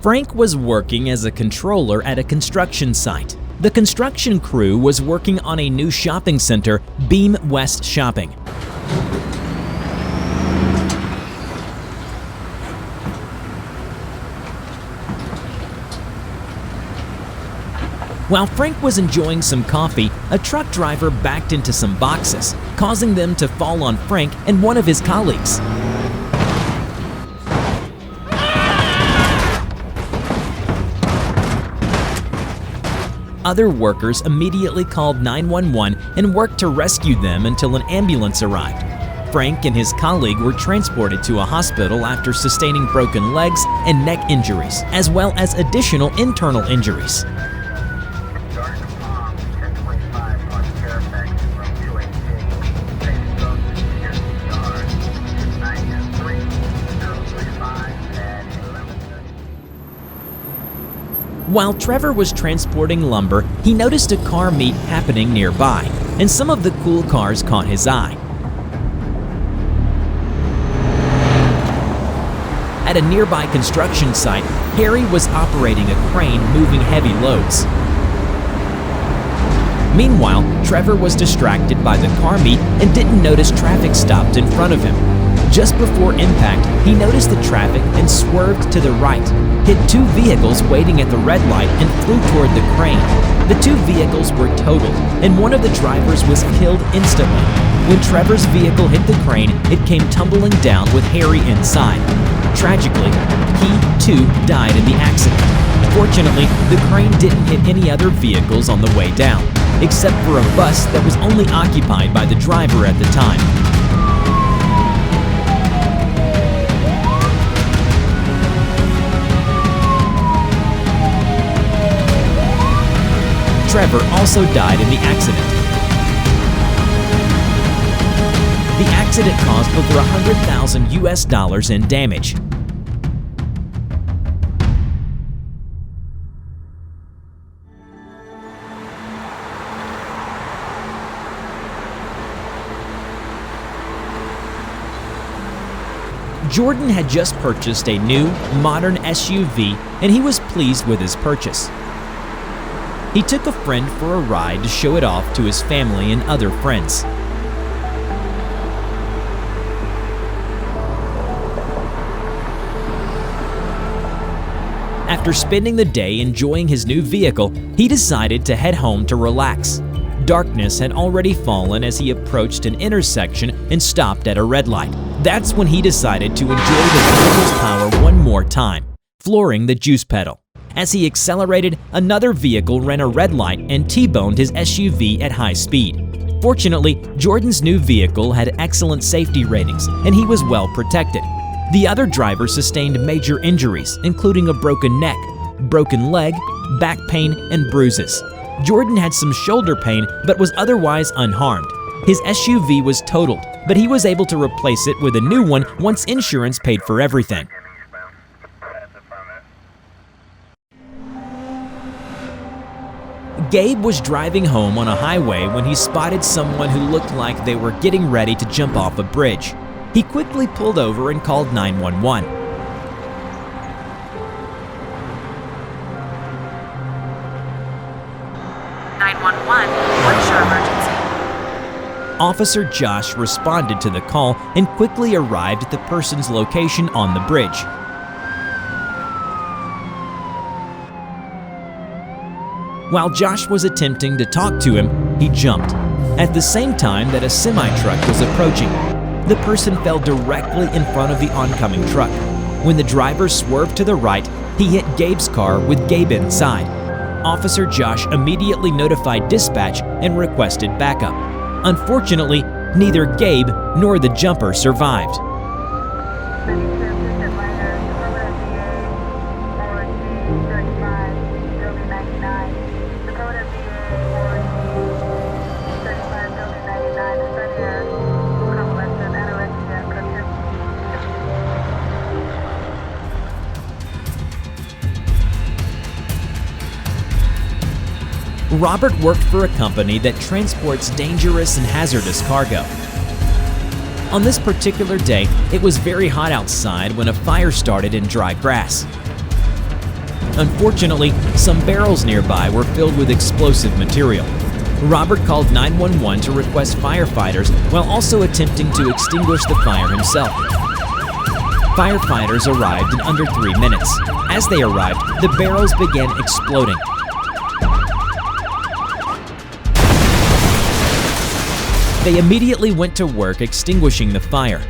Frank was working as a controller at a construction site. The construction crew was working on a new shopping center, Beam West Shopping. While Frank was enjoying some coffee, a truck driver backed into some boxes, causing them to fall on Frank and one of his colleagues. Other workers immediately called 911 and worked to rescue them until an ambulance arrived. Frank and his colleague were transported to a hospital after sustaining broken legs and neck injuries, as well as additional internal injuries. While Trevor was transporting lumber, he noticed a car meet happening nearby, and some of the cool cars caught his eye. At a nearby construction site, Harry was operating a crane moving heavy loads. Meanwhile, Trevor was distracted by the car meet and didn't notice traffic stopped in front of him. Just before impact, he noticed the traffic and swerved to the right, hit two vehicles waiting at the red light and flew toward the crane. The two vehicles were totaled, and one of the drivers was killed instantly. When Trevor's vehicle hit the crane, it came tumbling down with Harry inside. Tragically, he too died in the accident. Fortunately, the crane didn't hit any other vehicles on the way down, except for a bus that was only occupied by the driver at the time. Trevor also died in the accident. The accident caused over $100,000 in damage. Jordan had just purchased a new, modern SUV, and he was pleased with his purchase. He took a friend for a ride to show it off to his family and other friends. After spending the day enjoying his new vehicle, he decided to head home to relax. Darkness had already fallen as he approached an intersection and stopped at a red light. That's when he decided to enjoy the vehicle's power one more time, flooring the juice pedal. As he accelerated, another vehicle ran a red light and T-boned his SUV at high speed. Fortunately, Jordan's new vehicle had excellent safety ratings and he was well protected. The other driver sustained major injuries, including a broken neck, broken leg, back pain, and bruises. Jordan had some shoulder pain but was otherwise unharmed. His SUV was totaled, but he was able to replace it with a new one once insurance paid for everything. Gabe was driving home on a highway when he spotted someone who looked like they were getting ready to jump off a bridge. He quickly pulled over and called 911. What's your emergency? Officer Josh responded to the call and quickly arrived at the person's location on the bridge. While Josh was attempting to talk to him, he jumped. At the same time that a semi-truck was approaching, the person fell directly in front of the oncoming truck. When the driver swerved to the right, he hit Gabe's car with Gabe inside. Officer Josh immediately notified dispatch and requested backup. Unfortunately, neither Gabe nor the jumper survived. Robert worked for a company that transports dangerous and hazardous cargo. On this particular day, it was very hot outside when a fire started in dry grass. Unfortunately, some barrels nearby were filled with explosive material. Robert called 911 to request firefighters while also attempting to extinguish the fire himself. Firefighters arrived in under 3 minutes. As they arrived, the barrels began exploding. They immediately went to work extinguishing the fire.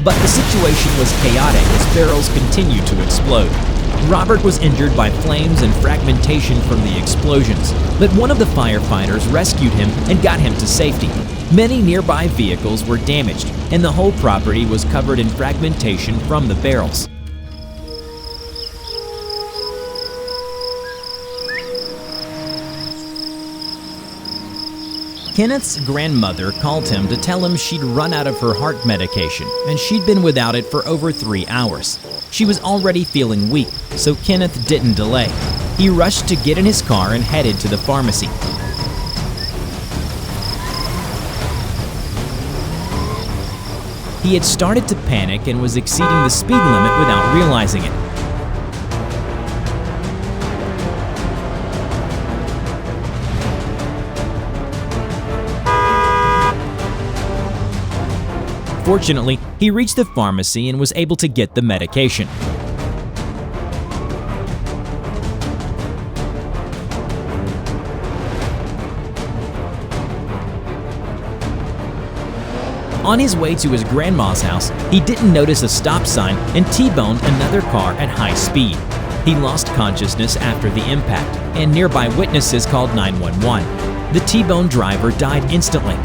But the situation was chaotic as barrels continued to explode. Robert was injured by flames and fragmentation from the explosions, but one of the firefighters rescued him and got him to safety. Many nearby vehicles were damaged, and the whole property was covered in fragmentation from the barrels. Kenneth's grandmother called him to tell him she'd run out of her heart medication, and she'd been without it for over 3 hours. She was already feeling weak, so Kenneth didn't delay. He rushed to get in his car and headed to the pharmacy. He had started to panic and was exceeding the speed limit without realizing it. Fortunately, he reached the pharmacy and was able to get the medication. On his way to his grandma's house, he didn't notice a stop sign and T-boned another car at high speed. He lost consciousness after the impact, and nearby witnesses called 911. The T-boned driver died instantly.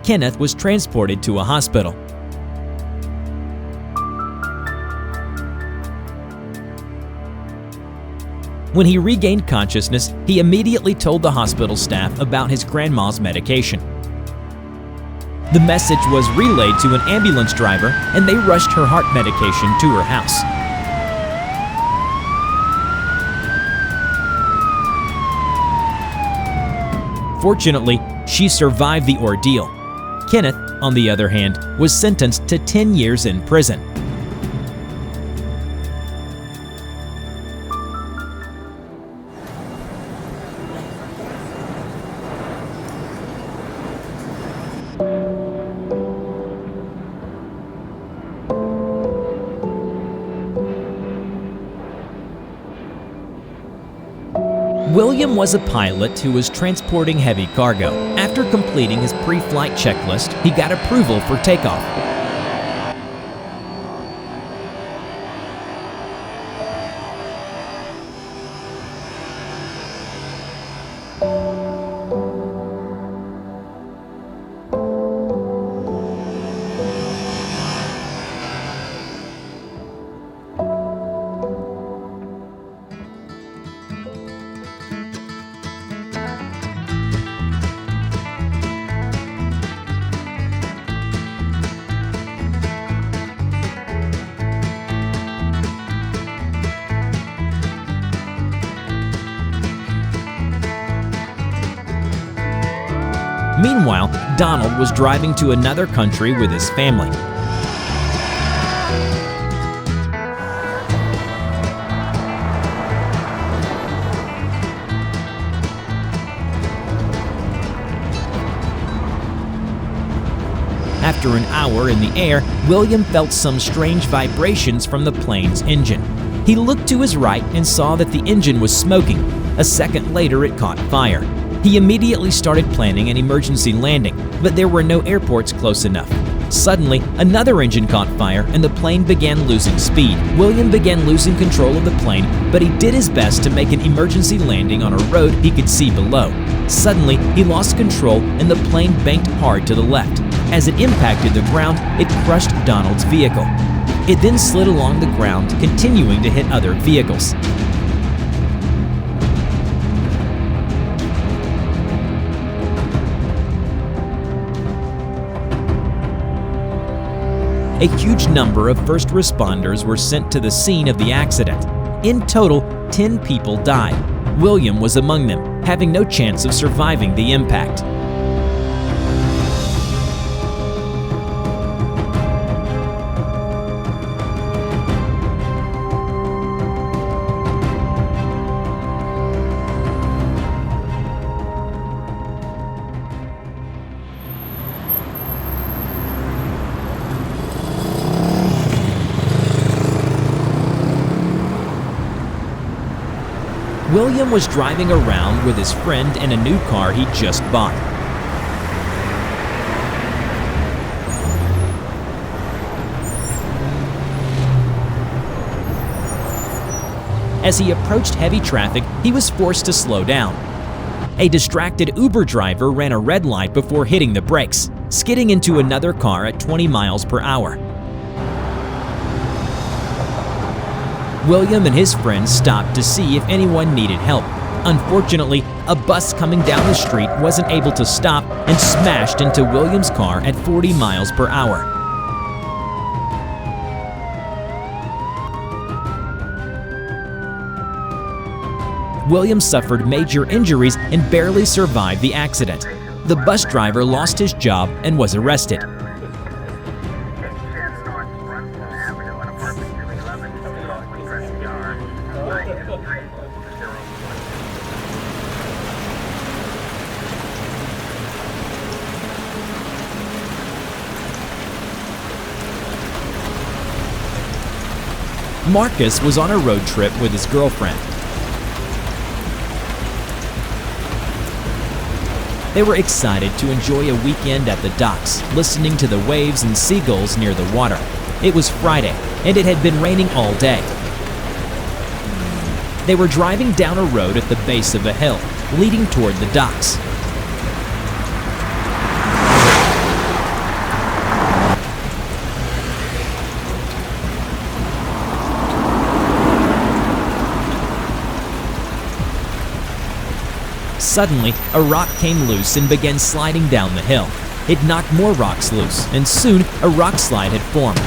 Kenneth was transported to a hospital. When he regained consciousness, he immediately told the hospital staff about his grandma's medication. The message was relayed to an ambulance driver, and they rushed her heart medication to her house. Fortunately, she survived the ordeal. Kenneth, on the other hand, was sentenced to 10 years in prison. William was a pilot who was transporting heavy cargo. After completing his pre-flight checklist, he got approval for takeoff. Meanwhile, Donald was driving to another country with his family. After an hour in the air, William felt some strange vibrations from the plane's engine. He looked to his right and saw that the engine was smoking. A second later, it caught fire. He immediately started planning an emergency landing, but there were no airports close enough. Suddenly, another engine caught fire and the plane began losing speed. William began losing control of the plane, but he did his best to make an emergency landing on a road he could see below. Suddenly, he lost control and the plane banked hard to the left. As it impacted the ground, it crushed Donald's vehicle. It then slid along the ground, continuing to hit other vehicles. A huge number of first responders were sent to the scene of the accident. In total, 10 people died. William was among them. having no chance of surviving the impact. William was driving around with his friend in a new car he just bought. As he approached heavy traffic, he was forced to slow down. A distracted Uber driver ran a red light before hitting the brakes, skidding into another car at 20 miles per hour. William and his friends stopped to see if anyone needed help. Unfortunately, a bus coming down the street wasn't able to stop and smashed into William's car at 40 miles per hour. William suffered major injuries and barely survived the accident. The bus driver lost his job and was arrested. Marcus was on a road trip with his girlfriend. They were excited to enjoy a weekend at the docks, listening to the waves and seagulls near the water. It was Friday, and it had been raining all day. They were driving down a road at the base of a hill, leading toward the docks. Suddenly, a rock came loose and began sliding down the hill. It knocked more rocks loose, and soon a rock slide had formed.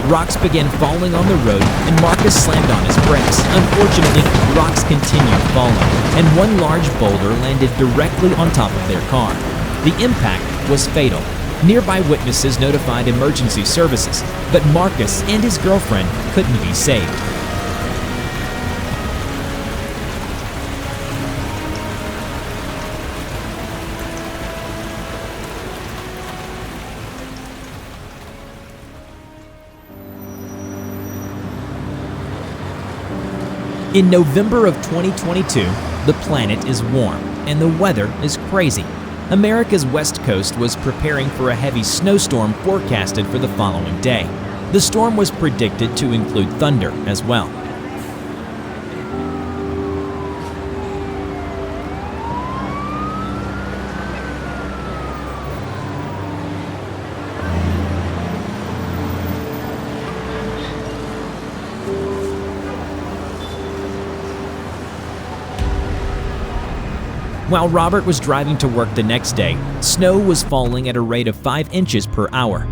Rocks began falling on the road, and Marcus slammed on his brakes. Unfortunately, rocks continued falling, and one large boulder landed directly on top of their car. The impact was fatal. Nearby witnesses notified emergency services, but Marcus and his girlfriend couldn't be saved. In November of 2022, the planet is warm and the weather is crazy. America's west coast was preparing for a heavy snowstorm forecasted for the following day. The storm was predicted to include thunder as well. While Robert was driving to work the next day, snow was falling at a rate of 5 inches per hour.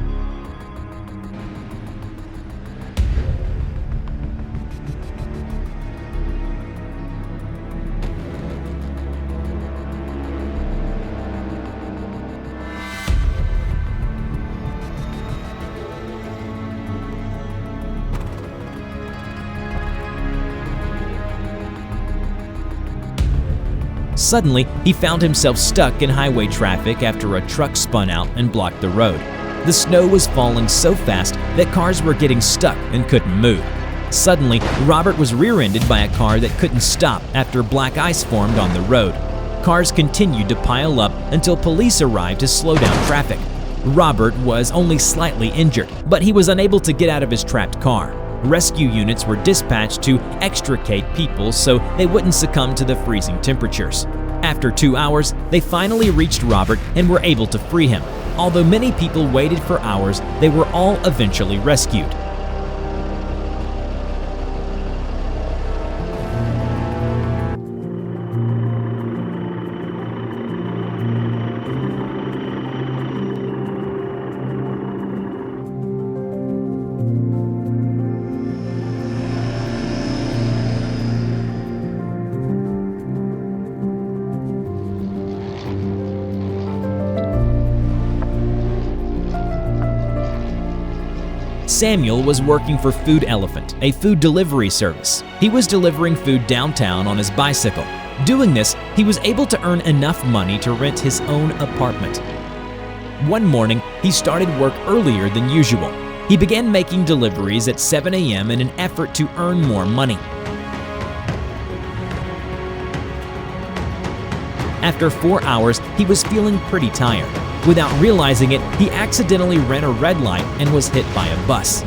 Suddenly, he found himself stuck in highway traffic after a truck spun out and blocked the road. The snow was falling so fast that cars were getting stuck and couldn't move. Suddenly, Robert was rear-ended by a car that couldn't stop after black ice formed on the road. Cars continued to pile up until police arrived to slow down traffic. Robert was only slightly injured, but he was unable to get out of his trapped car. Rescue units were dispatched to extricate people so they wouldn't succumb to the freezing temperatures. After 2 hours, they finally reached Robert and were able to free him. Although many people waited for hours, they were all eventually rescued. Samuel was working for Food Elephant, a food delivery service. He was delivering food downtown on his bicycle. Doing this, he was able to earn enough money to rent his own apartment. One morning, he started work earlier than usual. He began making deliveries at 7 a.m. in an effort to earn more money. After 4 hours, he was feeling pretty tired. Without realizing it, he accidentally ran a red light and was hit by a bus.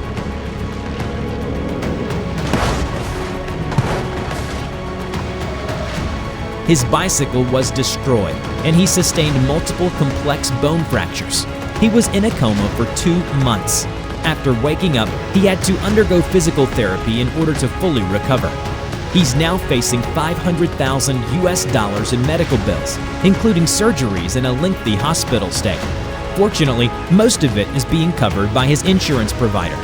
His bicycle was destroyed, and he sustained multiple complex bone fractures. He was in a coma for 2 months. After waking up, he had to undergo physical therapy in order to fully recover. He's now facing $500,000 in medical bills, including surgeries and a lengthy hospital stay. Fortunately, most of it is being covered by his insurance provider.